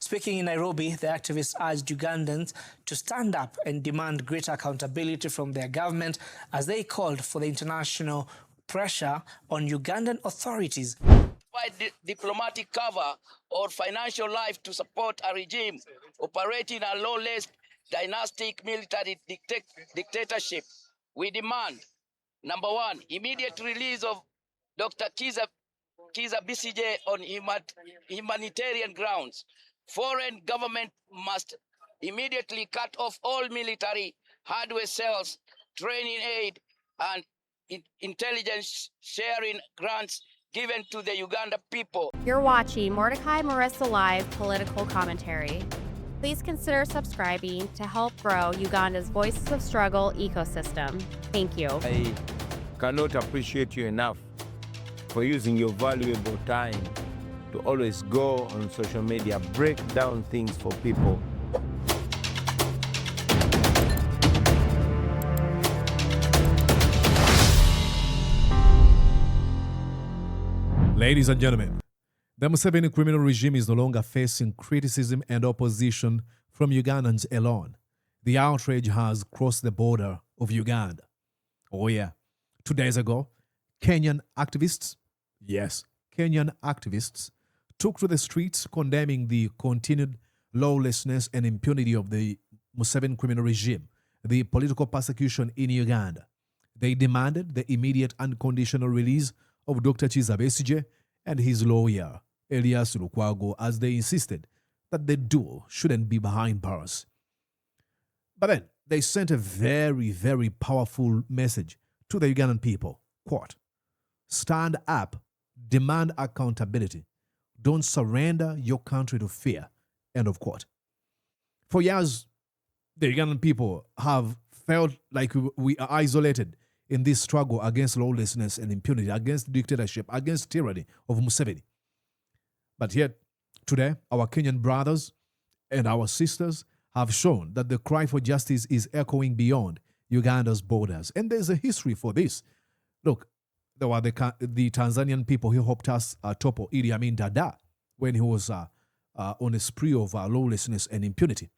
Speaking in Nairobi, the activists urged Ugandans to stand up and demand greater accountability from their government as they called for the international pressure on Ugandan authorities. Provide diplomatic cover or financial life to support a regime operating a lawless dynastic military dictatorship. We demand, number one, immediate release of Dr. Kizza Besigye on humanitarian grounds. Foreign government must immediately cut off all military hardware sales, training aid, and intelligence sharing grants given to the Uganda people. You're watching Mordecai Marissa Live Political Commentary. Please consider subscribing to help grow Uganda's Voices of Struggle ecosystem. Thank you. I cannot appreciate you enough for using your valuable time to always go on social media, break down things for people. Ladies and gentlemen, the Museveni criminal regime is no longer facing criticism and opposition from Ugandans alone. The outrage has crossed the border of Uganda. Oh yeah. 2 days ago, Kenyan activists, yes, Kenyan activists, took to the streets condemning the continued lawlessness and impunity of the Museveni criminal regime, the political persecution in Uganda. They demanded the immediate unconditional release of Dr. Kizza Besigye and his lawyer, Elias Lukwago, as they insisted that the duo shouldn't be behind bars. But then they sent a very, very powerful message to the Ugandan people. Quote, stand up, demand accountability. Don't surrender your country to fear. End of quote. For years, the Ugandan people have felt like we are isolated in this struggle against lawlessness and impunity, against dictatorship, against tyranny of Museveni. But yet, today, our Kenyan brothers and our sisters have shown that the cry for justice is echoing beyond Uganda's borders. And there's a history for this. Look, there were the Tanzanian people who helped us topple Idi Amin Dada when he was on a spree of lawlessness and impunity.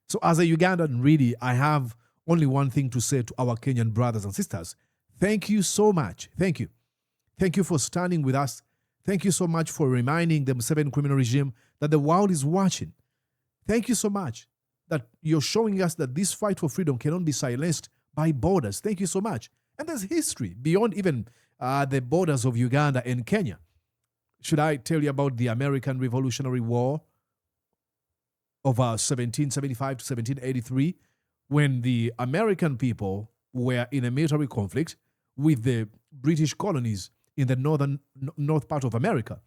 So as a Ugandan, really, I have only one thing to say to our Kenyan brothers and sisters. Thank you so much. Thank you. Thank you for standing with us. Thank you so much for reminding the Museveni criminal regime that the world is watching. Thank you so much that you're showing us that this fight for freedom cannot be silenced by borders. Thank you so much. And there's history beyond even the borders of Uganda and Kenya. Should I tell you about the American Revolutionary War of 1775 to 1783, when the American people were in a military conflict with the British colonies in the north part of America?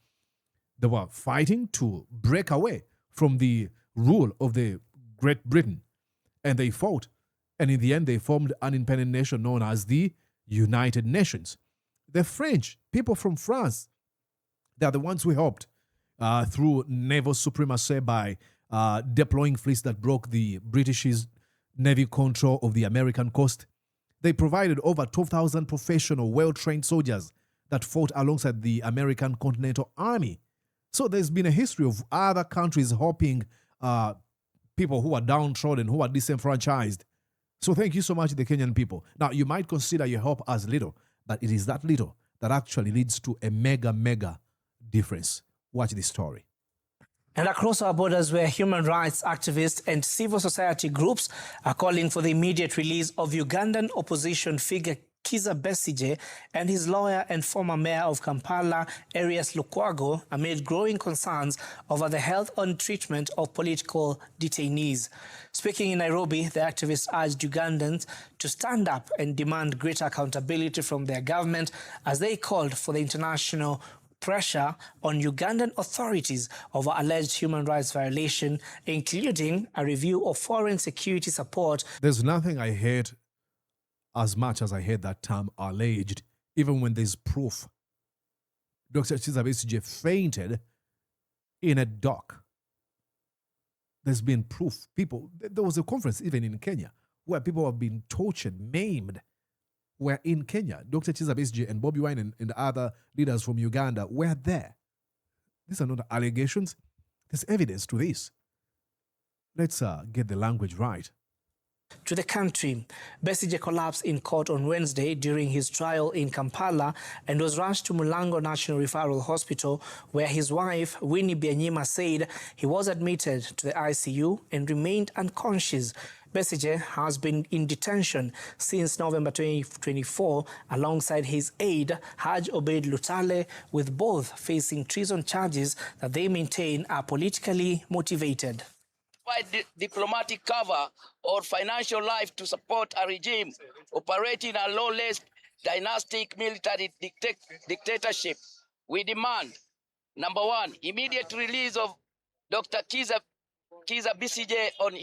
They were fighting to break away from the rule of the Great Britain. And they fought. And in the end, they formed an independent nation known as the United Nations. The French, people from France, they are the ones who helped through naval supremacy by deploying fleets that broke the British's Navy control of the American coast. They provided over 12,000 professional, well-trained soldiers that fought alongside the American Continental Army. So there's been a history of other countries helping people who are downtrodden, who are disenfranchised. So thank you so much, the Kenyan people. Now, you might consider your help as little, but it is that little that actually leads to a mega difference. Watch this story. And across our borders, where human rights activists and civil society groups are calling for the immediate release of Ugandan opposition figure Kizza Besigye and his lawyer and former mayor of Kampala, Elias Lukwago, amid growing concerns over the health and treatment of political detainees. Speaking in Nairobi, the activists urged Ugandans to stand up and demand greater accountability from their government as they called for the international pressure on Ugandan authorities over alleged human rights violation, including a review of foreign security support. There's nothing I hate as much as I hate that term alleged, even when there's proof. Dr. Kizza Besigye fainted in a dock. There's been proof. There was a conference even in Kenya where people have been tortured, maimed. Were in Kenya. Dr. Kizza Besigye and Bobi Wine and other leaders from Uganda were there. These are not allegations. There's evidence to this. Let's get the language right. To the country. Besigye collapsed in court on Wednesday during his trial in Kampala and was rushed to Mulango National Referral Hospital, where his wife, Winnie Byanyima, said he was admitted to the ICU and remained unconscious. Besigye has been in detention since November 2024 alongside his aide, Haj Obeid Lutale, with both facing treason charges that they maintain are politically motivated. Provide diplomatic cover or financial life to support a regime operating a lawless dynastic military dictatorship. We demand, number one, immediate release of Dr. Kizza Besigye on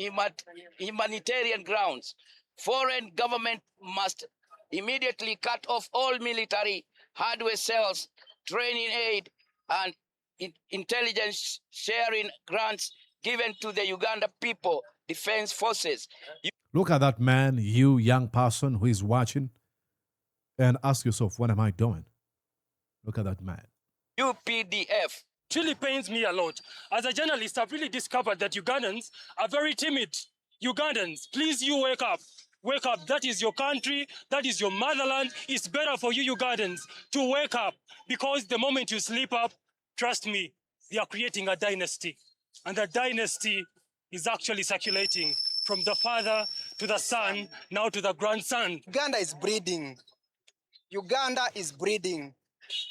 humanitarian grounds. Foreign government must immediately cut off all military hardware sales, training aid, and intelligence sharing grants given to the Uganda People Defense Forces. Look at that man, you young person who is watching, and ask yourself, what am I doing? Look at that man. UPDF. It really pains me a lot. As a journalist, I've really discovered that Ugandans are very timid. Ugandans, please, you wake up. Wake up. That is your country. That is your motherland. It's better for you Ugandans to wake up, because the moment you sleep up, trust me, they are creating a dynasty. And that dynasty is actually circulating from the father to the son, now to the grandson. Uganda is breeding. Uganda is breeding.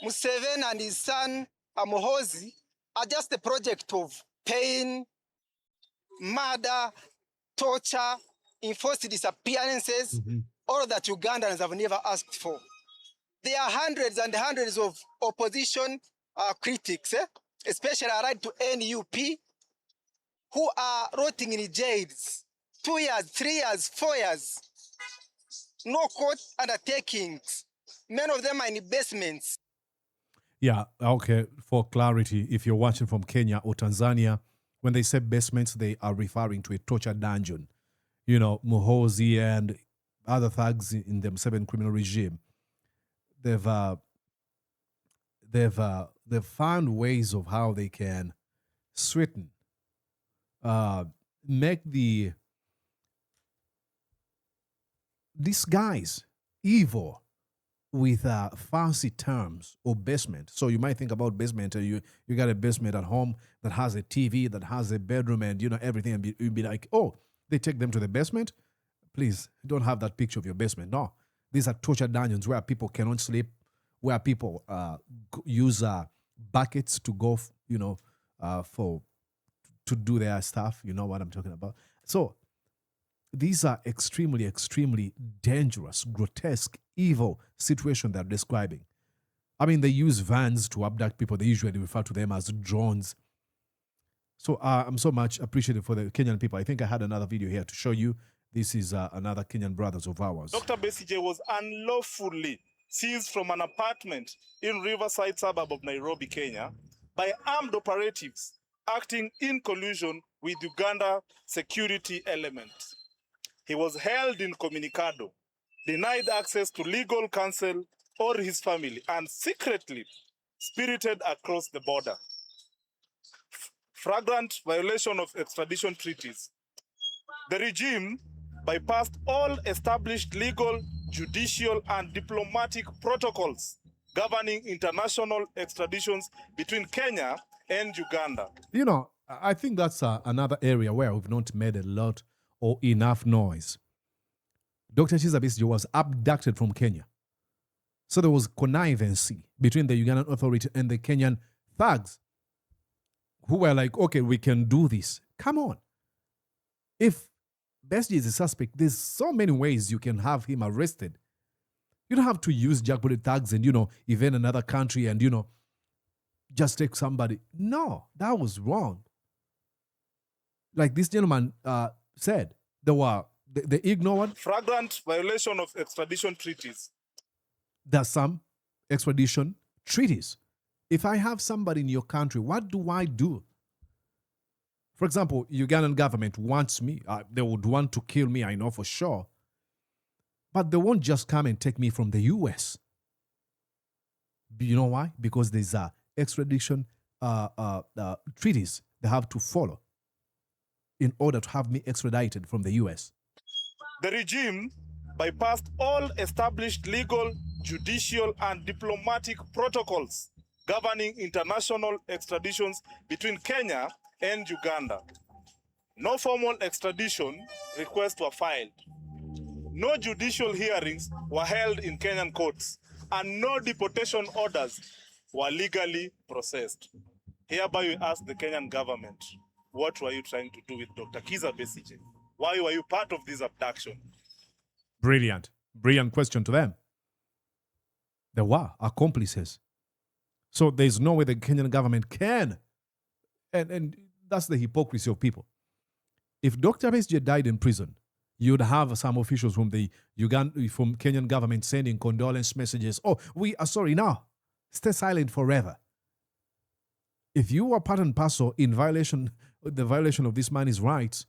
Museveni and his son, Muhoozi, are just a project of pain, murder, torture, enforced disappearances, all that Ugandans have never asked for. There are hundreds and hundreds of opposition critics, especially allied to NUP, who are rotting in jails 2 years, 3 years, 4 years. No court undertakings. Many of them are in basements. Yeah, okay, for clarity, if you're watching from Kenya or Tanzania, when they say basements, they are referring to a torture dungeon. You know, Muhoozi and other thugs in the Museveni criminal regime, they've found ways of how they can sweeten, make these guys evil with fancy terms or basement. So you might think about basement, and you got a basement at home that has a TV, that has a bedroom, and you know everything, and you'd be like, oh, they take them to the basement? Please, don't have that picture of your basement. No, these are torture dungeons where people cannot sleep, where people use buckets to go, to do their stuff. You know what I'm talking about. So these are extremely, extremely dangerous, grotesque, evil situation they're describing. I mean, they use vans to abduct people. They usually refer to them as drones. So I'm so much appreciative for the Kenyan people. I think I had another video here to show you. This is another Kenyan brothers of ours. Dr. Besigye was unlawfully seized from an apartment in Riverside suburb of Nairobi, Kenya, by armed operatives acting in collusion with Uganda security elements. He was held incommunicado, denied access to legal counsel or his family, and secretly spirited across the border. Flagrant violation of extradition treaties. The regime bypassed all established legal, judicial, and diplomatic protocols governing international extraditions between Kenya and Uganda. You know, I think that's another area where we've not made a lot or enough noise. Dr. Kizza Besigye was abducted from Kenya. So there was connivancy between the Ugandan authority and the Kenyan thugs who were like, okay, we can do this. Come on. If Besigye is a suspect, there's so many ways you can have him arrested. You don't have to use jackbooted thugs and, evade another country and, just take somebody. No, that was wrong. Like this gentleman said, they ignored. Flagrant violation of extradition treaties. There's some extradition treaties. If I have somebody in your country, what do I do? For example, Ugandan government wants me. They would want to kill me, I know for sure. But they won't just come and take me from the US. You know why? Because there's extradition treaties they have to follow in order to have me extradited from the US. The regime bypassed all established legal, judicial, and diplomatic protocols governing international extraditions between Kenya and Uganda. No formal extradition requests were filed. No judicial hearings were held in Kenyan courts, and no deportation orders were legally processed. Hereby we ask the Kenyan government, what were you trying to do with Dr. Kizza Besigye? Why were you part of this abduction? Brilliant. Brilliant question to them. They were accomplices. So there's no way the Kenyan government can. And that's the hypocrisy of people. If Dr. Besigye died in prison, you'd have some officials from the from Kenyan government sending condolence messages. Oh, we are sorry now. Stay silent forever. If you were part and parcel in the violation of this man's rights,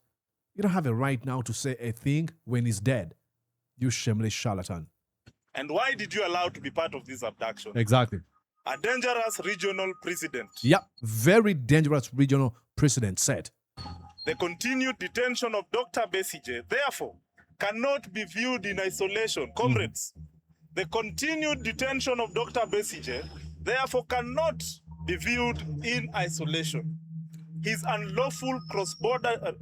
you don't have a right now to say a thing when he's dead. You shameless charlatan. And why did you allow to be part of this abduction? Exactly. A dangerous regional precedent. Yeah, very dangerous regional precedent set. The continued detention of Dr. Besigye, therefore, cannot be viewed in isolation. Comrades, the continued detention of Dr. Besigye, therefore, cannot be viewed in isolation. His unlawful cross-border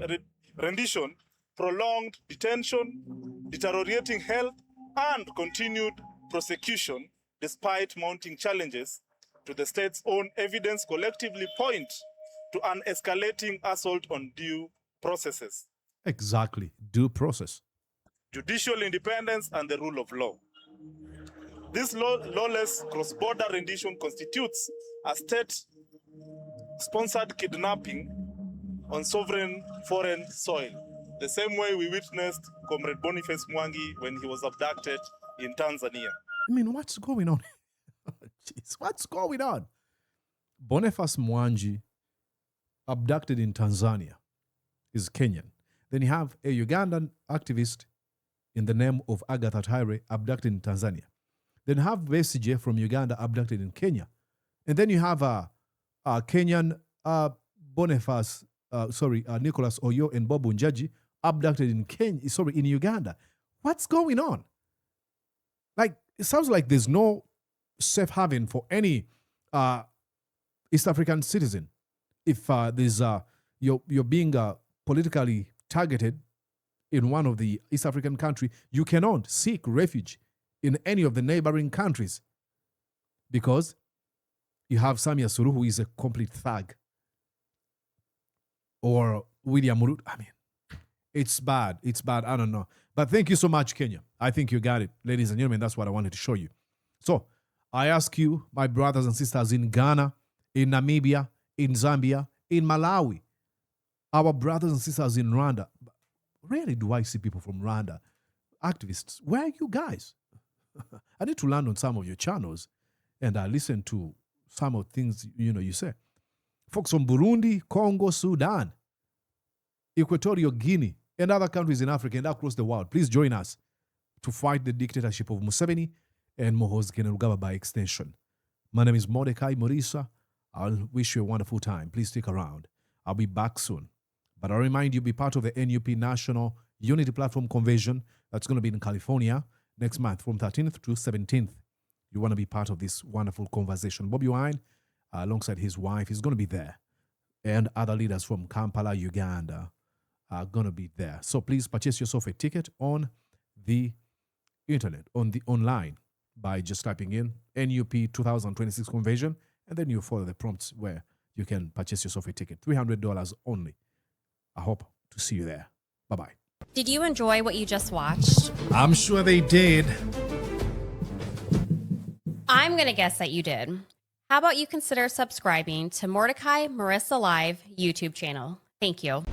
rendition, prolonged detention, deteriorating health, and continued prosecution, despite mounting challenges to the state's own evidence, collectively point to an escalating assault on due processes. Exactly, due process. Judicial independence and the rule of law. This lawless cross-border rendition constitutes a state-sponsored kidnapping on sovereign foreign soil, the same way we witnessed Comrade Boniface Mwangi when he was abducted in Tanzania. I mean, what's going on? Jeez, what's going on? Boniface Mwangi, abducted in Tanzania, is Kenyan. Then you have a Ugandan activist in the name of Agatha Tyre abducted in Tanzania. Then you have Besigye from Uganda abducted in Kenya. And then you have a Kenyan Nicholas Oyo and Bob Njaji abducted in in Uganda. What's going on? Like, it sounds like there's no safe haven for any East African citizen. If you're being politically targeted in one of the East African country, you cannot seek refuge in any of the neighboring countries because you have Samia Suluhu, who is a complete thug, or William Ruto. I mean, it's bad. It's bad. I don't know. But thank you so much, Kenya. I think you got it. Ladies and gentlemen, that's what I wanted to show you. So I ask you, my brothers and sisters in Ghana, in Namibia, in Zambia, in Malawi, our brothers and sisters in Rwanda. Rarely do I see people from Rwanda, activists. Where are you guys? I need to land on some of your channels and listen to some of the things you say. Folks from Burundi, Congo, Sudan, Equatorial Guinea, and other countries in Africa and across the world, please join us to fight the dictatorship of Museveni and Muhoozi Kainerugaba by extension. My name is Mordecai Morisa. I'll wish you a wonderful time. Please stick around. I'll be back soon. But I remind you, be part of the NUP National Unity Platform Convention that's going to be in California next month from 13th to 17th. You want to be part of this wonderful conversation. Bobby Wine, alongside his wife, is going to be there. And other leaders from Kampala, Uganda, are going to be there. So please purchase yourself a ticket on the internet, online, by just typing in NUP 2026 Convention, and then you follow the prompts where you can purchase yourself a ticket. $300 only. I hope to see you there. Bye-bye. Did you enjoy what you just watched? I'm sure they did. I'm going to guess that you did. How about you consider subscribing to Mordecai Marissa Live YouTube channel? Thank you.